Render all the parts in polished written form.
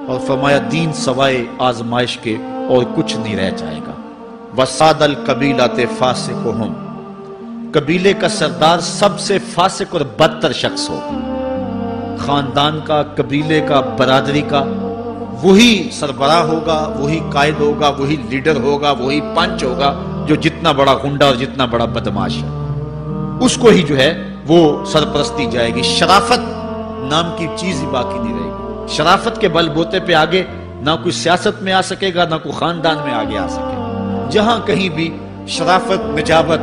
اور فرمایا دین سوائے آزمائش کے اور کچھ نہیں رہ جائے گا۔ وَسَادَ الْقَبِيلَةِ فَاسِقُهُمْ، قبیلے کا سردار سب سے فاسق اور بدتر شخص ہوگا۔ خاندان کا، قبیلے کا، برادری کا وہی سربراہ ہوگا، وہی قائد ہوگا، وہی لیڈر ہوگا، وہی پنچ ہوگا جو جتنا بڑا گنڈا اور جتنا بڑا بدماش ہے اس کو ہی جو ہے وہ سرپرستی جائے گی۔ شرافت نام کی چیز ہی باقی نہیں رہے گی۔ شرافت کے بل بوتے پہ آگے نہ کوئی سیاست میں آ سکے گا، نہ کوئی خاندان میں آگے آ سکے گا۔ جہاں کہیں بھی شرافت، نجابت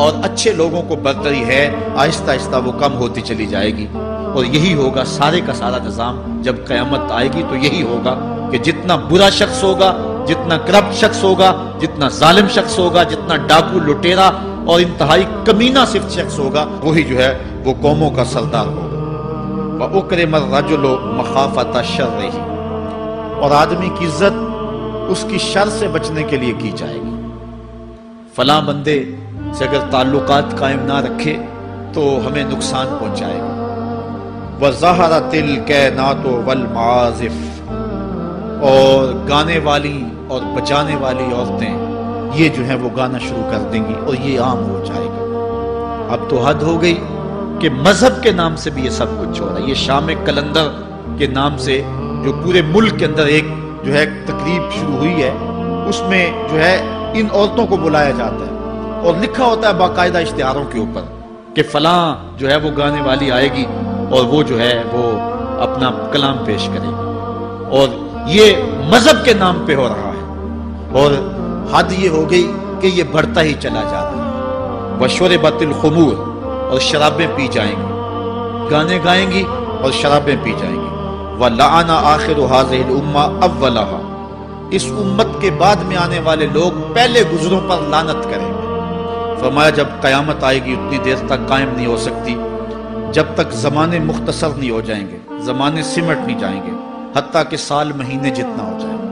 اور اچھے لوگوں کو برتری ہے، آہستہ آہستہ وہ کم ہوتی چلی جائے گی۔ اور یہی ہوگا سارے کا سارا نظام جب قیامت آئے گی، تو یہی ہوگا کہ جتنا برا شخص ہوگا، جتنا کرپٹ شخص ہوگا، جتنا ظالم شخص ہوگا، جتنا ڈاکو لٹیرا اور انتہائی کمینہ صفت شخص ہوگا، وہی جو ہے وہ قوموں کا سردار ہوگا۔ وَأُكْرِمَ الرَّجُلُ مَخَافَةَ شَرِّهِ، اور آدمی کی عزت اس کی شر سے بچنے کے لیے کی جائے گی۔ فلاں بندے سے اگر تعلقات قائم نہ رکھے تو ہمیں نقصان پہنچائے گا۔ وَظَهَرَتِ الْكَيْنَاتُ وَالْمَعَازِفُ، اور گانے والی اور بجانے والی عورتیں یہ جو ہیں وہ گانا شروع کر دیں گی اور یہ عام ہو جائے گا۔ اب تو حد ہو گئی کہ مذہب کے نام سے بھی یہ سب کچھ ہو رہا ہے۔ یہ شام کلندر کے نام سے جو پورے ملک کے اندر ایک جو ہے تقریب شروع ہوئی ہے، اس میں جو ہے ان عورتوں کو بلایا جاتا ہے اور لکھا ہوتا ہے باقاعدہ اشتہاروں کے اوپر کہ فلاں جو ہے وہ گانے والی آئے گی اور وہ جو ہے وہ اپنا کلام پیش کرے گی، اور یہ مذہب کے نام پہ ہو رہا ہے۔ اور حد یہ ہو گئی کہ یہ بڑھتا ہی چلا جا رہا ہے۔ وَشُرِبَتِ الْخُمُورُ، اور شرابیں پی جائیں گی، گانے گائیں گی اور شرابیں پی جائیں گی۔ وَلَعَنَ آخِرُ هَذِهِ الْأُمَّةِ أَوَّلَهَا، اس امت کے بعد میں آنے والے لوگ پہلے گزروں پر لعنت کریں گے۔ فرمایا جب قیامت آئے گی اتنی دیر تک قائم نہیں ہو سکتی جب تک زمانے مختصر نہیں ہو جائیں گے، زمانے سمٹ نہیں جائیں گے، حتیٰ کہ سال مہینے جتنا ہو جائے گا،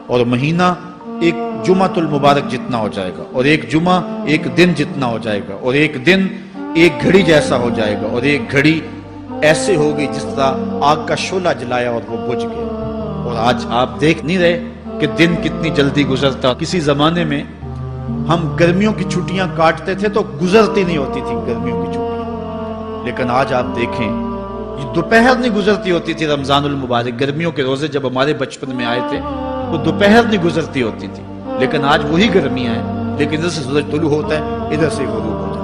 اور مہینہ ایک جمعۃ المبارک جتنا ہو جائے گا، اور ایک جمعہ ایک دن جتنا ہو جائے گا، اور ایک دن ایک گھڑی جیسا ہو جائے گا، اور ایک گھڑی ایسے ہوگی جس طرح آگ کا شعلہ جلایا اور وہ بجھ گیا۔ اور آج آپ دیکھ نہیں رہے کہ دن کتنی جلدی گزرتا۔ کسی زمانے میں ہم گرمیوں کی چھٹیاں کاٹتے تھے تو گزرتی نہیں ہوتی تھی گرمیوں کی چھٹیاں، لیکن آج آپ دیکھیں یہ دوپہر نہیں گزرتی ہوتی تھی۔ رمضان المبارک گرمیوں کے روزے جب ہمارے بچپن میں آئے تھے وہ دوپہر نہیں گزرتی ہوتی تھی، لیکن آج وہی گرمیاں ہیں، لیکن ادھر سے سورج طلوع ہوتا ہے، ادھر سے غروب ہو جاتا ہے۔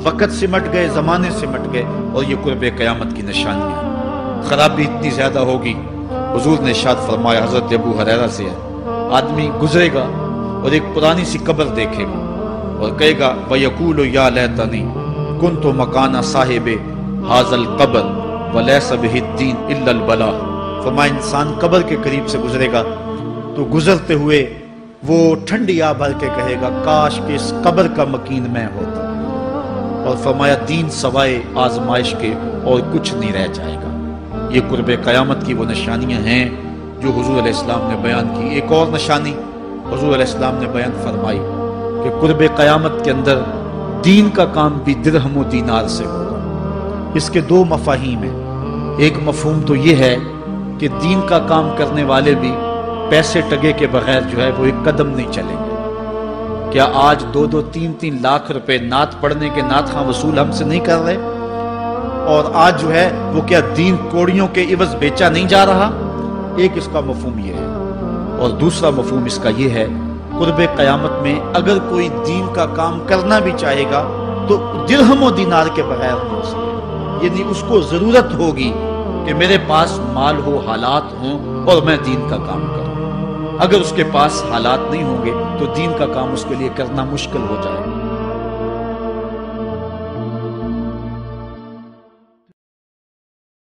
وقت سمٹ گئے، زمانے سمٹ گئے، اور یہ قرب قیامت کی نشانیاں ہیں۔ خرابی اتنی زیادہ ہوگی، حضور نے ارشاد فرمایا، حضرت ابو ہریرہ سے ہے، آدمی گزرے گا اور ایک پرانی سی قبر دیکھے گا اور کہے گا وَيَقُولُ يَا لَيْتَنِي كُنْتُ مَكَانَ صَاحِبِ هَذَا الْقَبْرِ وَلَيْسَ بِهِ الدِّينُ إِلَّا الْبَلَاغُ۔ فرمایا انسان قبر کے قریب سے گزرے گا تو گزرتے ہوئے وہ ٹھنڈی آہ بھر کے کہے گا کاش کہ اس قبر کا مکین میں ہوتا، اور فرمایا دین سوائے آزمائش کے اور کچھ نہیں رہ جائے گا۔ یہ قرب قیامت کی وہ نشانیاں ہیں جو حضور علیہ السلام نے بیان کی۔ ایک اور نشانی حضور علیہ السلام نے بیان فرمائی کہ قرب قیامت کے اندر دین کا کام بھی درہم و دینار سے ہوگا۔ اس کے دو مفاہیم ہیں۔ ایک مفہوم تو یہ ہے کہ دین کا کام کرنے والے بھی پیسے ٹگے کے بغیر جو ہے وہ ایک قدم نہیں چلیں گے۔ کیا آج 2-2, 3-3 لاکھ روپے نعت پڑھنے کے نعت خواں وصول ہم سے نہیں کر رہے؟ اور آج جو ہے وہ کیا دین کوڑیوں کے عوض بیچا نہیں جا رہا؟ ایک اس کا مفہوم یہ ہے، اور دوسرا مفہوم اس کا یہ ہے قرب قیامت میں اگر کوئی دین کا کام کرنا بھی چاہے گا تو درہم و دینار کے بغیر نہیں ہو سکے، یعنی اس کو ضرورت ہوگی کہ میرے پاس مال ہو، حالات ہوں اور میں دین کا کام کروں۔ اگر اس کے پاس حالات نہیں ہوں گے تو دین کا کام اس کے لیے کرنا مشکل ہو جائے گا۔